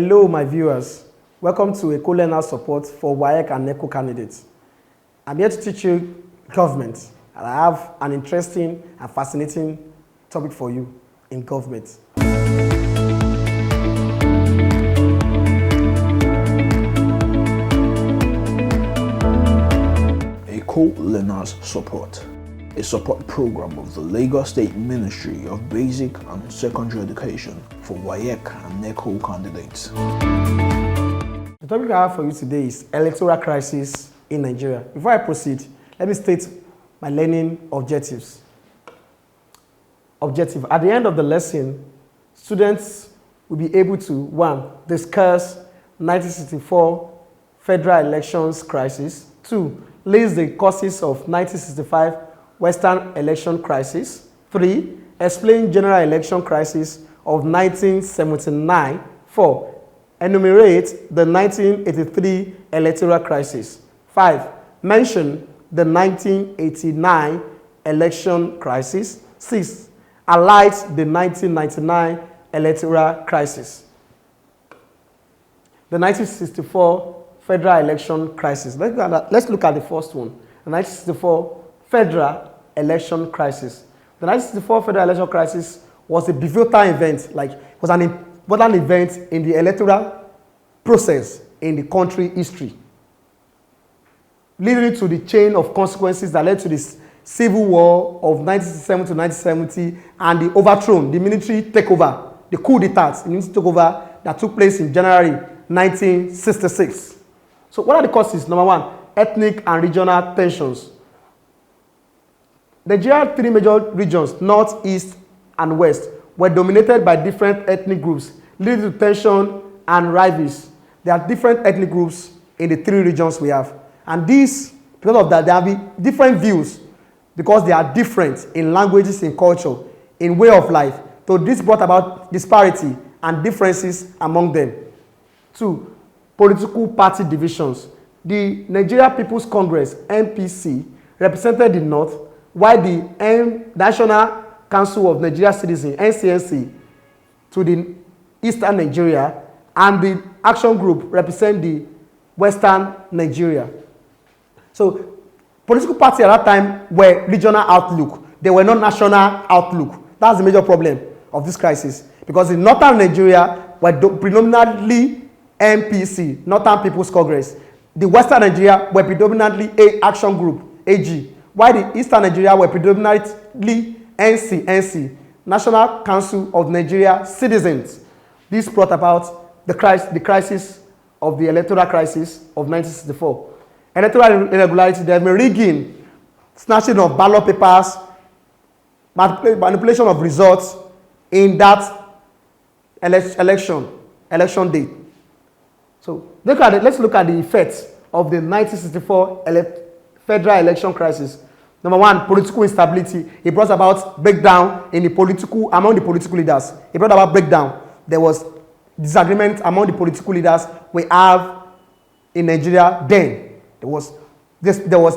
Hello, my viewers. Welcome to Eko Learners Support for WAEC and NECO candidates. I'm here to teach you government, and I have an interesting and fascinating topic for you in government. Eko Learners Support, a support program of the Lagos State Ministry of Basic and Secondary Education for WAEC and NECO candidates. The topic I have for you today is electoral crisis in Nigeria. Before I proceed, let me state my learning objectives. Objective: at the end of the lesson, students will be able to 1. Discuss 1964 federal elections crisis. 2. List the causes of 1965 Western election crisis. 3. Explain general election crisis of 1979. 4. Enumerate the 1983 electoral crisis. 5. Mention the 1989 election crisis. 6. Highlight the 1999 electoral crisis. The 1964 federal election crisis. Let's look at the first one. The 1964 federal election crisis. The 1964 federal election crisis was a pivotal event, was an important event in the electoral process in the country history, leading to the chain of consequences that led to this civil war of 1967 to 1970 and the overthrown, the military takeover, the coup d'etat, the military takeover that took place in January 1966. So what are the causes? Number 1, ethnic and regional tensions. Nigeria's 3 major regions, north, east, and west, were dominated by different ethnic groups, leading to tension and rivals. There are different ethnic groups in the 3 regions we have. And these, because of that, there have been different views because they are different in languages, in culture, in way of life. So this brought about disparity and differences among them. 2, political party divisions. The Nigeria People's Congress, NPC, represented the north, while the National Council of Nigeria Citizens, NCNC, to the eastern Nigeria, and the Action Group represent the western Nigeria. So political parties at that time were regional outlook. They were not national outlook. That's the major problem of this crisis. Because in northern Nigeria were predominantly NPC, Northern People's Congress. The western Nigeria were predominantly Action Group, AG. While the eastern Nigeria were predominantly NCNC, National Council of Nigeria Citizens. This brought about the crisis of the electoral crisis of 1964. Electoral irregularity, there has been rigging, snatching of ballot papers, manipulation of results in that election date. So let's look at the effects of the 1964 federal election crisis. Number 1, political instability. It brought about breakdown among the political leaders. It brought about breakdown. There was disagreement among the political leaders we have in Nigeria then. There was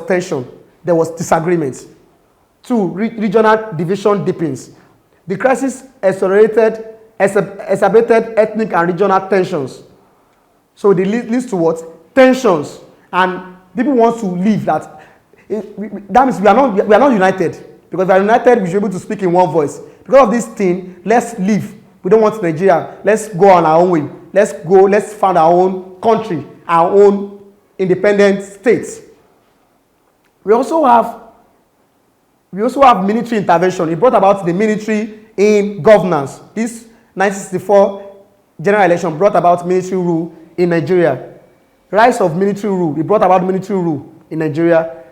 tension. There was disagreement. 2, regional division deepens. The crisis exacerbated ethnic and regional tensions. So it leads to what? Tensions. And people want to leave that. That means we are not united. Because if we are united, we should be able to speak in one voice. Because of this thing, let's leave. We don't want Nigeria. Let's go on our own way. Let's found our own country, our own independent states. We also have military intervention. It brought about the military in governance. This 1964 general election brought about military rule in Nigeria. Rise of military rule. It brought about military rule in Nigeria.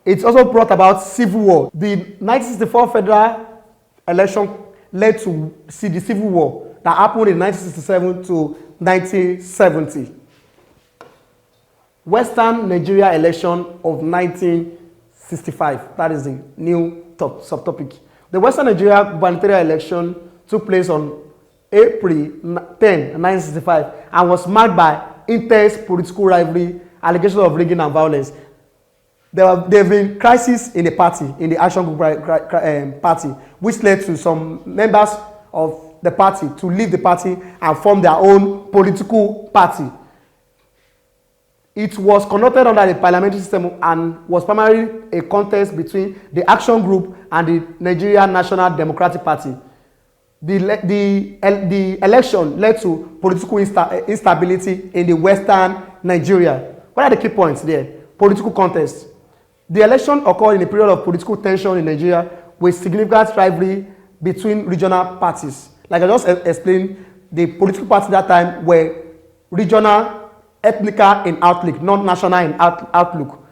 It also brought about civil war. The 1964 federal election led to the civil war that happened in 1967 to 1970. Western Nigeria election of 1965. That is the new subtopic. The Western Nigeria gubernatorial election took place on April 10, 1965 and was marked by intense political rivalry, allegations of rigging and violence. There have been crises in the party, in the Action Group party, which led to some members of the party to leave the party and form their own political party. It was conducted under the parliamentary system and was primarily a contest between the Action Group and the Nigerian National Democratic Party. The election led to political instability in the western Nigeria. What are the key points there? Political contest. The election occurred in a period of political tension in Nigeria with significant rivalry between regional parties. Like I just explained, the political parties at that time were regional, ethnical in outlook, not national in outlook.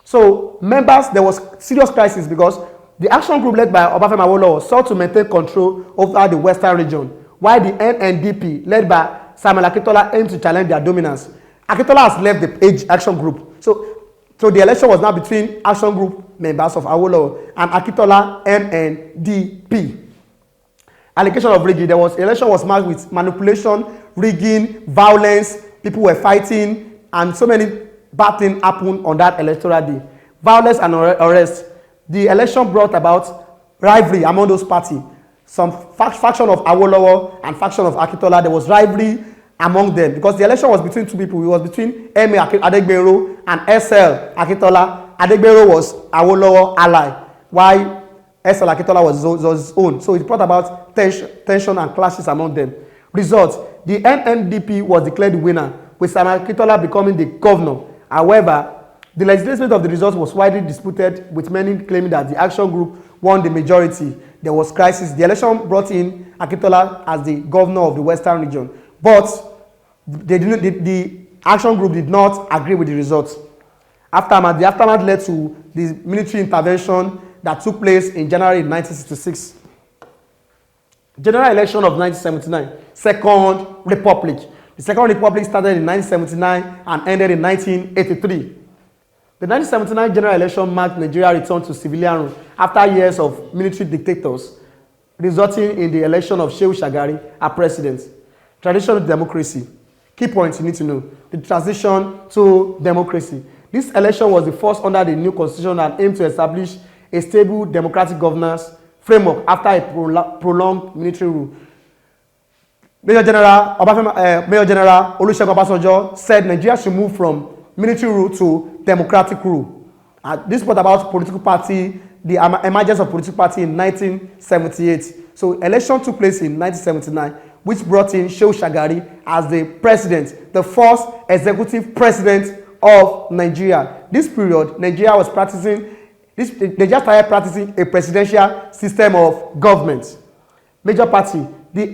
So members, there was serious crisis because the action group led by Obafemi Awolowo sought to maintain control over the western region, while the NNDP led by Samuel Akintola aimed to challenge their dominance. Akintola has left the action group. So the election was now between action group members of Awolowo and Akintola NNDP. Allegation of rigging. The election was marked with manipulation, rigging, violence. People were fighting, and so many bad things happened on that electoral day. Violence and arrest. The election brought about rivalry among those parties. Some faction of Awolowo and faction of Akintola, there was rivalry among them because the election was between two people. It was between Emi Adegbero and SL Akintola. Adegbero was Awolowo ally, while SL Akintola was his own. So it brought about tension and clashes among them. Results: the NNDP was declared the winner, with Samuel Akintola becoming the governor. However, the legislation of the results was widely disputed, with many claiming that the action group won the majority. There was crisis. The election brought in Akintola as the governor of the western region, but the action group did not agree with the results. The aftermath led to the military intervention that took place in January 1966. General election of 1979, Second Republic. The Second Republic started in 1979 and ended in 1983. The 1979 general election marked Nigeria's return to civilian rule after years of military dictators, resulting in the election of Shehu Shagari as president. Traditional democracy. Key points you need to know. The transition to democracy. This election was the first under the new constitution and aimed to establish a stable democratic governance framework after a prolonged military rule. Major General Olusegun Obasanjo said Nigeria should move from military rule to democratic rule. This brought about political party, the emergence of political party in 1978. So election took place in 1979, which brought in Shehu Shagari as the president, the first executive president of Nigeria. This period, Nigeria started practicing a presidential system of government. Major party, the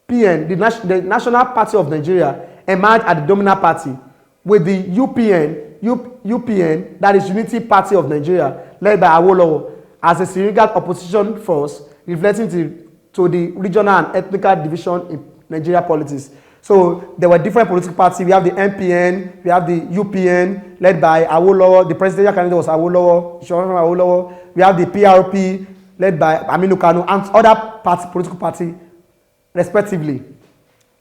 NPN, the National Party of Nigeria, emerged as the dominant party, with the UPN, that is Unity Party of Nigeria, led by Awolowo, as a significant opposition force, reflecting to the regional and ethnical division in Nigeria politics. So there were different political parties. We have the NPN, we have the UPN, led by Awolowo. The presidential candidate was Awolowo. We have the PRP, led by Aminu Kano, and other political parties, respectively.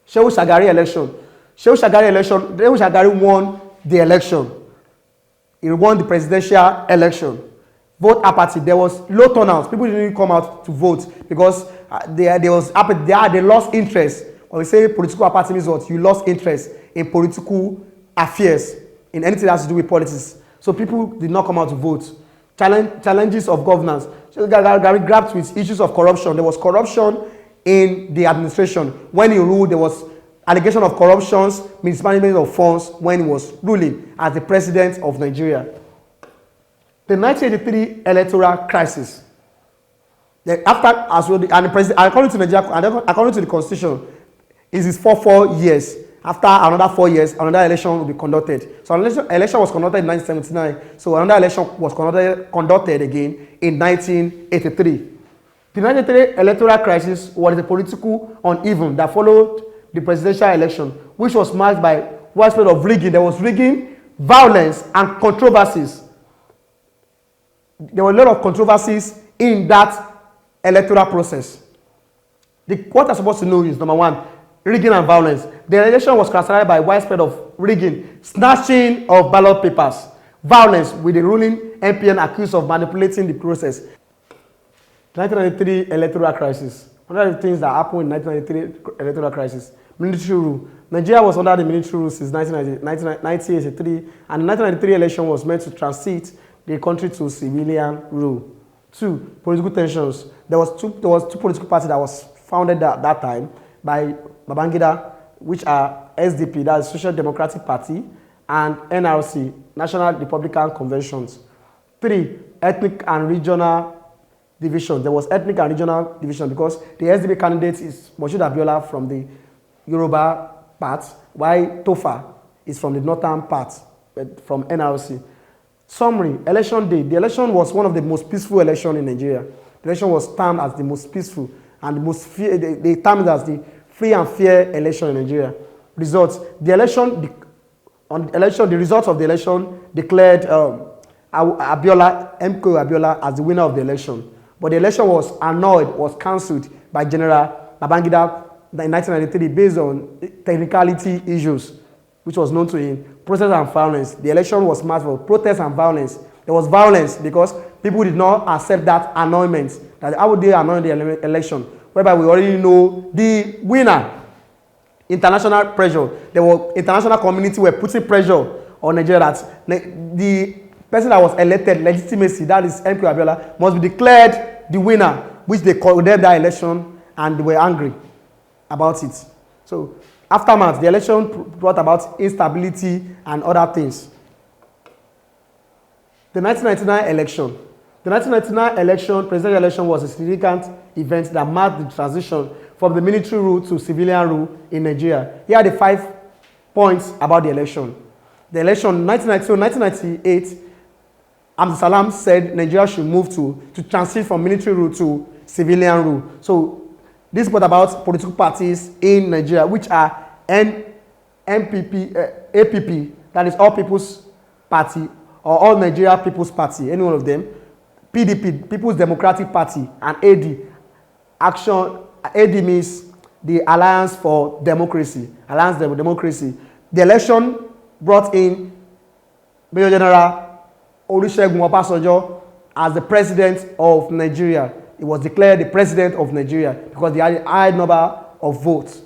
Shehu Shagari election. Shehu Shagari won the election. He won the presidential election. Vote apathy. There was low turnout. People didn't come out to vote because they lost interest. When we say political apathy means what? You lost interest in political affairs, in anything that has to do with politics. So people did not come out to vote. Challenges of governance. Shehu Shagari grapped with issues of corruption. There was corruption in the administration. When he ruled, there was allegation of corruptions, mismanagement of funds when he was ruling as the president of Nigeria. The 1983 electoral crisis. According to Nigeria, according to the constitution, it is for 4 years. After another 4 years, another election will be conducted. So election was conducted in 1979. So another election was conducted again in 1983. The 1983 electoral crisis was the political uneven that followed the presidential election, which was marked by widespread of rigging. There was rigging, violence, and controversies. There were a lot of controversies in that electoral process. What I'm supposed to know is, number one, rigging and violence. The election was characterized by widespread of rigging, snatching of ballot papers, violence, with the ruling NPN accused of manipulating the process. 1993 electoral crisis. One of the things that happened in 1993 electoral crisis, military rule. Nigeria was under the military rule since 1983, and the 1993 election was meant to transit the country to civilian rule. 2, political tensions. There was two political parties that was founded at that time by Babangida, which are SDP, that is Social Democratic Party, and NRC, National Republican Conventions. 3, ethnic and regional division. There was ethnic and regional division because the SDP candidate is Moshood Abiola from the Yoruba part, while Tofa is from the northern part, from NRC. Summary, election day. The election was one of the most peaceful elections in Nigeria. The election was termed as the most peaceful and the most they termed it as the free and fair election in Nigeria. Results. The results of the election declared Eko Abiola as the winner of the election. But the election was cancelled by General Babangida in 1993 based on technicality issues, which was known to him. Protest and violence. The election was marked for protest and violence. There was violence because people did not accept that annulment. That how would they annul the election? Whereby we already know the winner. International pressure. The international community were putting pressure on Nigeria that the person that was elected, legitimacy, that is Eko Abiola, must be declared the winner, which they condemned that election and they were angry about it. So, aftermath, the election brought about instability and other things. The 1999 election. The 1999 election, presidential election, was a significant event that marked the transition from the military rule to civilian rule in Nigeria. Here are the 5 points about the election. The election, 1998, Abdul Salam said Nigeria should move to transit from military rule to civilian rule. So, this brought about political parties in Nigeria, which are APP, that is All People's Party, or All Nigeria People's Party, any one of them, PDP, People's Democratic Party, and AD means the Alliance for Democracy, The election brought in Major General Olusegun Obasanjo as the president of Nigeria. He was declared the president of Nigeria because he had a high number of votes.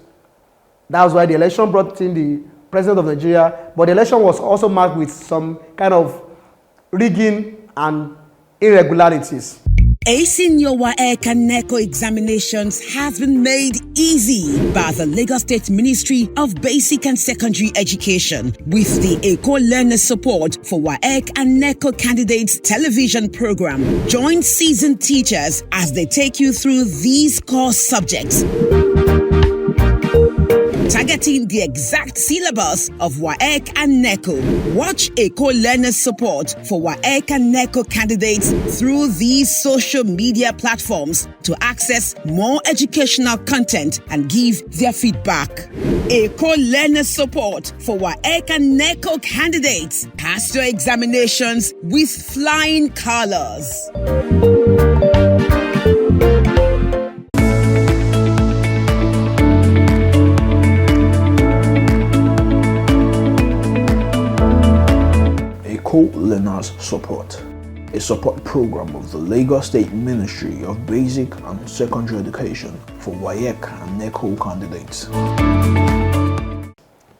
That was why the election brought in the president of Nigeria. But the election was also marked with some kind of rigging and irregularities. Acing your WAEC and NECO examinations has been made easy by the Lagos State Ministry of Basic and Secondary Education with the Eko Learners Support for WAEC and NECO Candidates television program. Join seasoned teachers as they take you through these core subjects, targeting the exact syllabus of WAEC and NECO. Watch Eko Learners Support for WAEC and NECO candidates through these social media platforms to access more educational content and give their feedback. Eko Learners Support for WAEC and NECO candidates. Pass your examinations with flying colors. Eko Learners Support, a support program of the Lagos State Ministry of Basic and Secondary Education for WAEC and NECO candidates.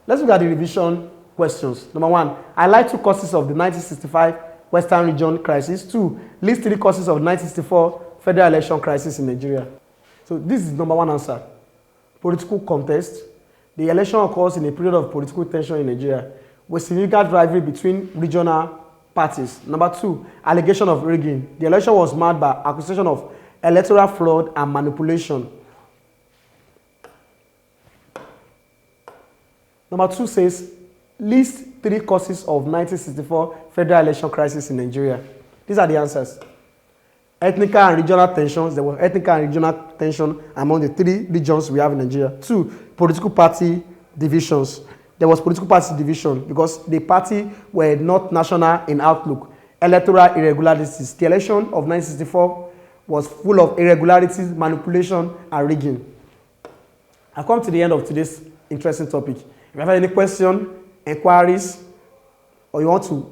Let's look at the revision questions. Number 1, highlight 2 causes of the 1965 Western Region crisis. 2, list 3 causes of 1964 federal election crisis in Nigeria. So this is number 1 answer. Political contest. The election occurs in a period of political tension in Nigeria, with significant rivalry between regional parties. Number 2, allegation of rigging. The election was marked by accusation of electoral fraud and manipulation. Number 2 says, list 3 causes of 1964 federal election crisis in Nigeria. These are the answers. Ethnic and regional tensions. There was ethnic and regional tension among the 3 regions we have in Nigeria. 2, political party divisions. There was political party division because the party were not national in outlook. Electoral irregularities. The election of 1964 was full of irregularities, manipulation, and rigging. I come to the end of today's interesting topic. If you have any question, inquiries, or you want to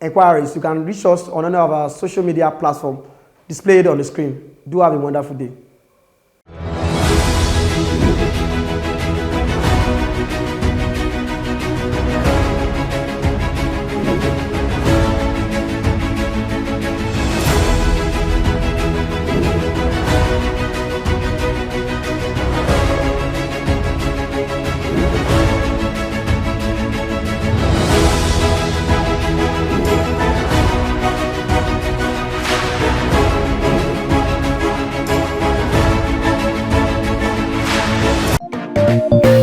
inquiries, you can reach us on any of our social media platforms displayed on the screen. Do have a wonderful day. you.